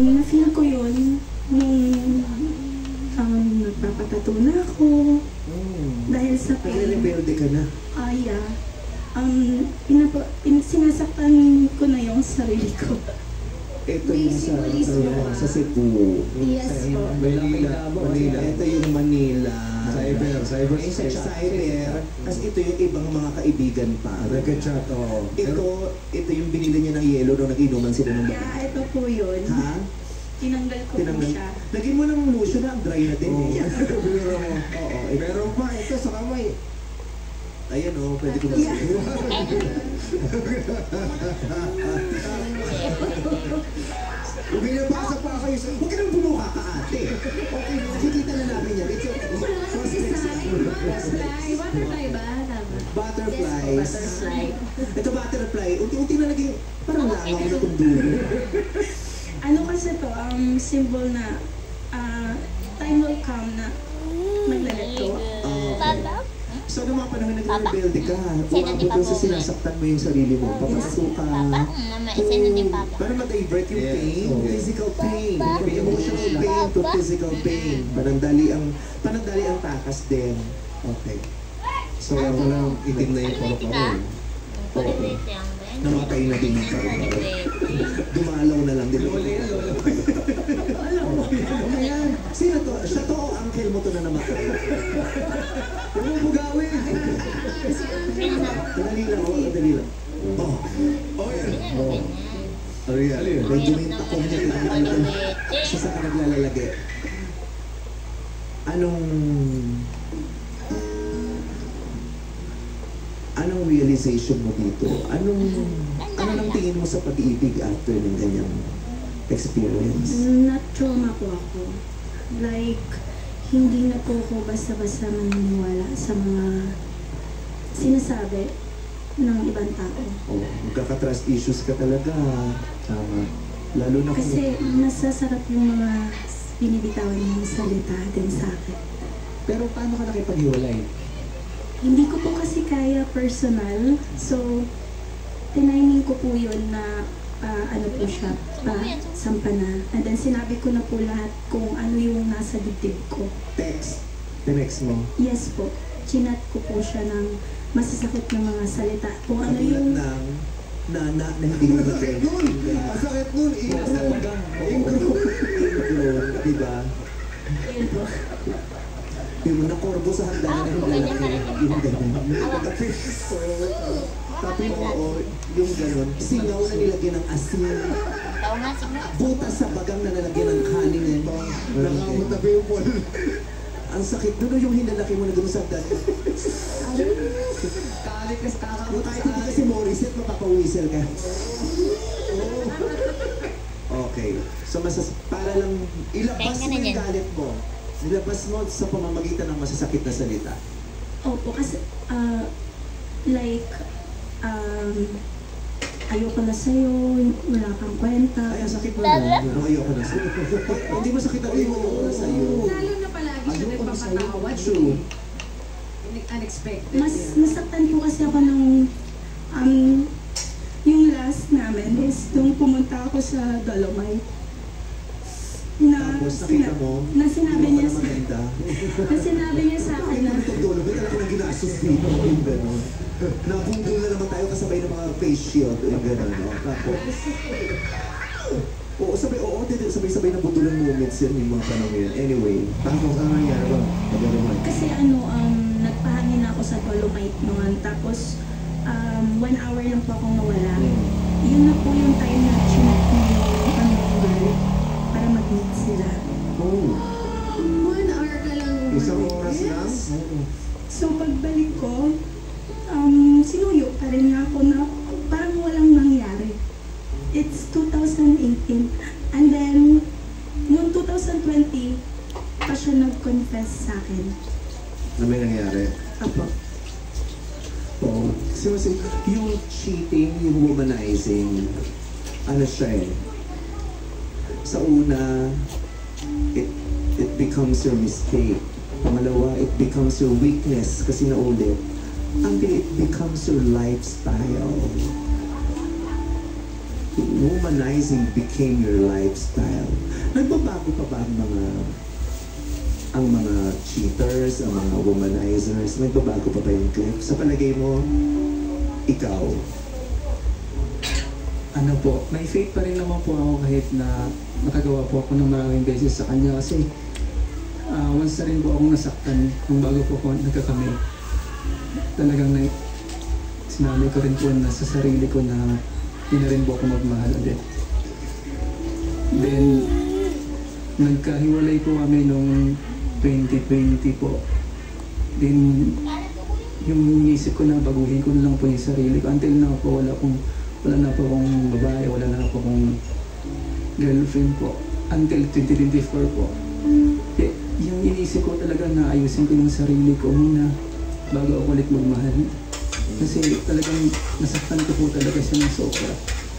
Na-feel ko yun nung nagpapatato na ako. Dahil sa pain. Nagre-rebelde ka na? Yeah. Sinasaktan ko na yung sarili ko. Ito yung sa Cebu. Yes po. Manila. Ito yung Manila. Cyber. Sa cyber. Kasi ito yung ibang mga kaibigan pa. Nag-chat, oo. Ito yung binili niya ng yelo nung nag-inuman sila ng baka. Yeah, ito po yun. Ha? Tinanggal ko po siya. Lagyan mo ng lotion na, dry na din eh. Oo. Pero pa, ito sa kamay. Ayan o, pwede ko masabi. Kung binabasa pa kayo sa... Huwag ka nang bumuka ka ate. Okay, nakikita na namin yan. It's Butterfly ba? Tama. butterflies. Butterfly. Ito butterfly, unti-unti na naging parang langaw na itong dulo. Ano kasi to, symbol na time will come na maglalet ko. So, noong mga panahon na nag-rebelde ka, umabot doon sa sinasaktan mo yung sarili mo, papasuka. Para ma-divert yung pain, physical pain, emotional pain to physical pain. Panandali ang takas din. Okay. So, ako lang itim na yung paro-paro. Namatay na din yung parang. Dumalaw na lang din. Sino to? Siya to o uncle mo to na namatay? Huwag mo bugawin. Dali lang, dali lang. Medyo may takong niya tinatay. Siya sa ka naglalalagay. Anong realization mo dito? Ano nang tingin mo sa pag-ibig after ng ganyang experience? Na-trauma po ako. Like, hindi na po ako basta-basta maniniwala sa mga sinasabi ng ibang tao. Magkaka-trust issues ka talaga. Tama. Lalo na kasi masasarap yung mga binibitawan ng salita din sa akin. Pero paano ka nakipaghiwalay? Hindi ko po kasi kaya personal. So, tiniming ko po yun na ano po siya, sampa na. And then sinabi ko na po lahat kung ano yung nasa dibdib ko. Text? Tinext mo? Yes po. Chinat ko po siya ng masasakit na mga salita. Kung ano yung... ng nana na hindi mo na-text. Ang sakit nun, diba? Yun po. Yung nakorbo sa hagdanan na yung Tapi oo, yung gano'n, singaw na nilagyan ng asin. Butas sa bagang na nalagyan ng kanin. Nakamutabi yung pol. Ang sakit doon yung hinalaki mo na gano'n sa hagdanan. Kalikas kakamuta. Kahit hindi kasi Morissette, mapapawisel ka. Okay. So para lang ilabas mo yung galit mo. Nilabas mo sa pamamagitan ng masasakit na salita. Opo, kasi like ayoko na sa'yo, wala kang kwenta. Ay, ang sakit mo na. Ayoko na sa'yo. Hindi mo sakit ang ayoko na sa'yo. Lalo na palagi siya nagpapatawad. True. Unexpected. Nasaktan po kasi ako nung yung last namin is nung pumunta ako sa Dolomite. Tapos nakita mo, na sinabi niya sa akin na Dolomite, alam ko na ginastos dito. Yung gano'n. Nabundol na naman tayo kasabay ng mga face shield. Yung gano'n, no? Tapos, sabay-sabay na bundulan moments yan yung mga panong yun. Anyway, tapos ano nangyari ba? Kasi nagpahangin ako sa Dolomite noon. Tapos, 1 hour lang po akong nawala. Yun na po yung time na chinat mo yung girl para mag-meet sila. 1 hour ka lang. Isang oras lang? So, pagbalik ko, sinuyo pa rin niya ako na parang walang nangyari. It's 2018. And then, noong 2020, pa siya nag-confess sa akin. Na may nangyari? Apo. So, yung cheating, yung womanizing, ano siya eh. Sa una, it becomes your mistake. Pangalawa, it becomes your weakness kasi naulit. Until it becomes your lifestyle. Womanizing became your lifestyle. nagbabago pa ba ang mga cheaters, ang mga womanizers? Nagbabago pa ba yung Cliff? Sa palagay mo, ikaw? Ano po, may faith pa rin naman po ako kahit na nakagawa po ako ng maraming beses sa kanya kasi once na rin po akong nasaktan kung bago po ako nagkakamay. Talagang sinabi ko rin po na sa sarili ko na hindi na rin po ako magmahal ulit. Then, nagkahiwalay po kami nung 2020 po. Then, yung inisip ko na baguhin ko na lang po yung sarili ko. Until now po, wala na po akong babae, wala na po akong girlfriend po. Until 2024 po. Yung inisip ko talaga na ayusin ko yung sarili ko muna bago ako ulit magmahal. Kasi talagang nasaktan ko po talaga siya ng sobra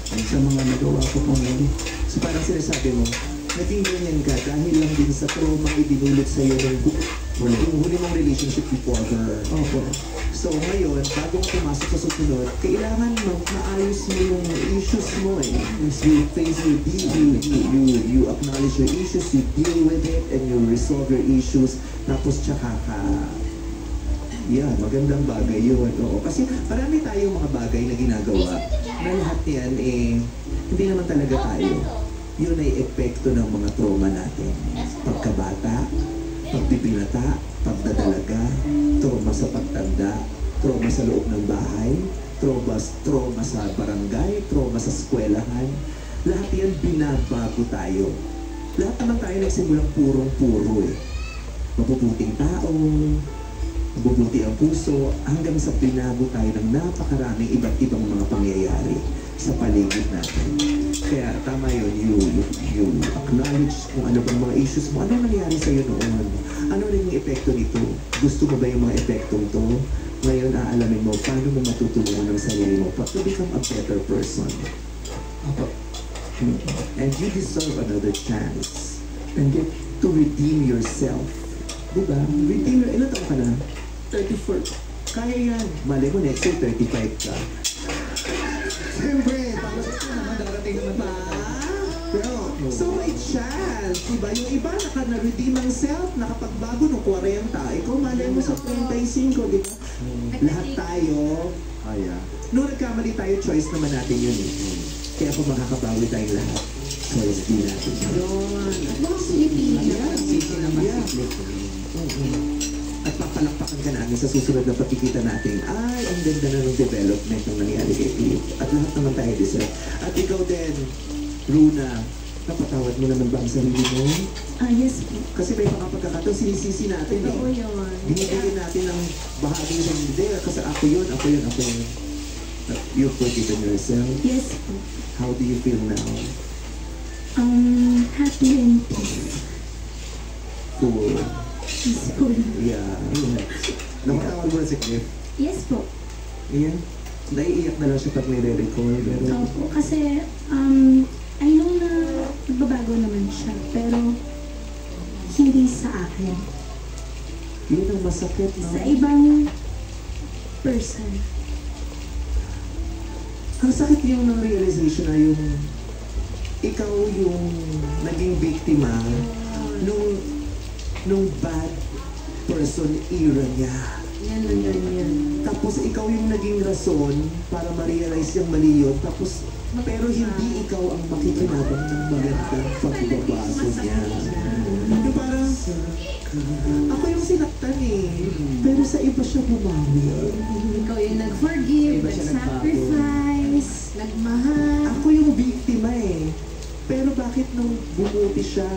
sa mga nagawa ko po ngayon. So parang sinasabi mo, naging ganyan ka dahil lang din sa trauma idinulot sa iyo ng huli mong relationship before her. Opo. So ngayon, bago ka pumasok sa susunod, kailangan maayos mo yung issues mo eh. You face you acknowledge your issues, you deal with it, and you resolve your issues. Tapos tsaka ka, yan, magandang bagay yun. Oo. Kasi marami tayong mga bagay na ginagawa na lahat yan eh, hindi naman talaga tayo. Yun ay epekto ng mga trauma natin. Pagkabata, pagpipinata, pagdadalaga, trauma sa pagtanda, trauma sa loob ng bahay, trauma sa barangay, trauma sa eskwelahan. Lahat yan binabago tayo. Lahat naman tayo nagsimulang purong-puro eh. Mabubuting tao, mabubuti ang puso, hanggang sa binago tayo ng napakaraming iba't ibang mga pangyayari sa paligid natin. Kaya tama yun, you acknowledge kung ano bang mga issues mo, ano nangyari sa'yo noon, ano rin yung epekto nito, gusto mo ba yung mga epektong to? Ngayon aalamin mo paano mo matutulungan ng sarili mo to become a better person. And you deserve another chance and get to redeem yourself. Diba? Redeem your, ilan taon ka na? 34. Kaya yan. Malay mo next year, 35 ka. Siyempre, tapos ito naman, darating naman Diba? Pero, So may chance, diba? Yung iba na-redeem ang self, nakapagbago ng 40. Ikaw, malay mo sa 35, diba? Lahat tayo, kaya. nung nagkamali tayo, choice naman natin yun eh. Kaya kung makakabawi tayong lahat, choice din natin. Yun. At mga silipin. Sisi naman Yeah. si Cliff. At papalakpakan ka namin sa susunod na pagkikita natin. Ay, ang ganda na ng development ng nangyari kay Cliff. At lahat naman tayo deserve. At ikaw din, Runa, napatawad mo naman ba ang sarili mo? Yes po. Kasi may mga pagkakataon, sinisisi natin eh. Oo yun. Binibigyan natin ng bahagi ng hindi. Kasi ako yun. You've forgiven yourself. Yes po. How do you feel now? Happy and peace. Cool. Peaceful. Yeah. Napatawag mo na si Cliff. Yes po. Ayan. Naiiyak na lang siya pag nire-recall. Pero Opo. Kasi, I know na nagbabago naman siya. Pero, hindi sa akin. yun ang masakit, no? Sa ibang person. Ang sakit yung ng realization na yung ikaw yung naging biktima nung bad person era niya. Yan. Tapos ikaw yung naging rason para ma-realize yung mali yun. Tapos, pero hindi ikaw ang makikinabang ng magandang pagbabago niya. Yung parang, ako yung sinaktan eh. Pero sa iba siya bumawi. Ikaw yung nag-forgive, Iba siya nag-sacrifice, nagmahal. Ako yung biktima eh. Pero bakit nung bumuti siya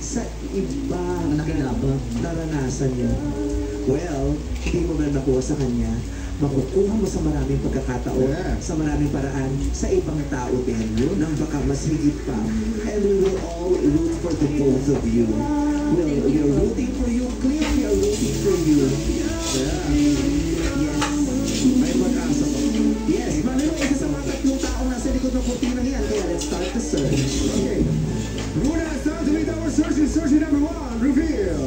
sa iba Nakinabang. naranasan niya? Well, hindi mo na nakuha sa kanya. Makukuha mo sa maraming pagkakataon, Yeah. sa maraming paraan, sa ibang tao din, nang baka mas higit pa. And we will all root for the both of you. We are rooting for you, Cliff, we are rooting for you. Yeah. Yes. May pag-asa ko. Yes, malay mo, isa sa mga tatlong taong nasa likod ng kurtina yan. Kaya let's start the search. Okay. Runa, it's time to meet our search number 1. Reveal.